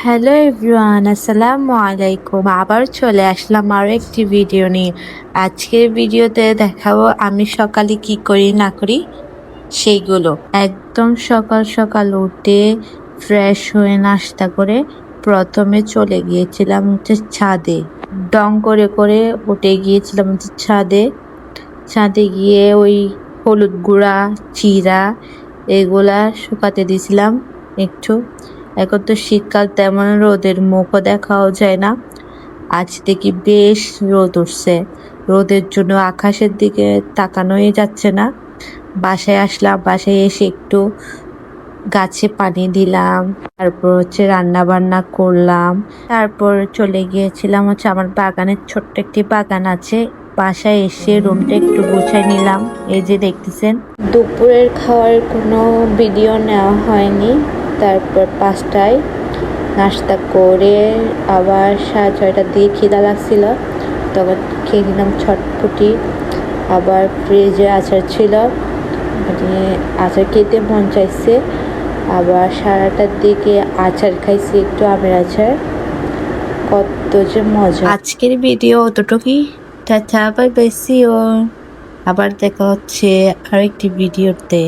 Hello everyone, আসসালামু আলাইকুম। আবার চলে আসলাম আরও একটি ভিডিও নিয়ে। আজকের ভিডিওতে দেখাবো আমি সকালে কি করি না করি সেইগুলো। একদম সকাল সকাল উঠে ফ্রেশ হয়ে নাস্তা করে প্রথমে চলে গিয়েছিলাম ছাদে। ডং করে করে উঠে গিয়েছিলাম ছাদে। ছাদে গিয়ে ওই হলুদ গুঁড়া, চিরা এগুলা শুকাতে দিয়েছিলাম একটু। এখন তো শীতকাল, তেমন রোদের মুখও দেখাও যায় না। আজ দেখি বেশ রোদ উঠছে। রোদের জন্য আকাশের দিকে তাকানোই যাচ্ছে না। বাসায় আসলাম, বাসায় এসে একটু গাছে পানি দিলাম, তারপর রান্না বান্না করলাম। তারপর চলে গিয়েছিলাম আমার বাগানের, ছোট্ট একটি বাগান আছে। বাসায় এসে রুমটা একটু গুছাই নিলাম। এই যে দেখতেছেন, দুপুরের খাওয়ার কোনো ভিডিও নেওয়া হয়নি। তারপর 5টায় নাস্তা করে আবার 6:30টার দিকে খিদা লাগছিল, তখন খেয়ে নিলাম ছটফটি। আবার ফ্রিজে আচার ছিল, আচার খেতে মন চাইছে। আবার 8:30টার দিকে আচার খাইছি, একটু আমের আচার। কত যে মজা! আজকের ভিডিও অতটুকুই। টাটা, বাই বাই, সি ইউ। আবার দেখা হচ্ছে আরেকটি ভিডিওতে।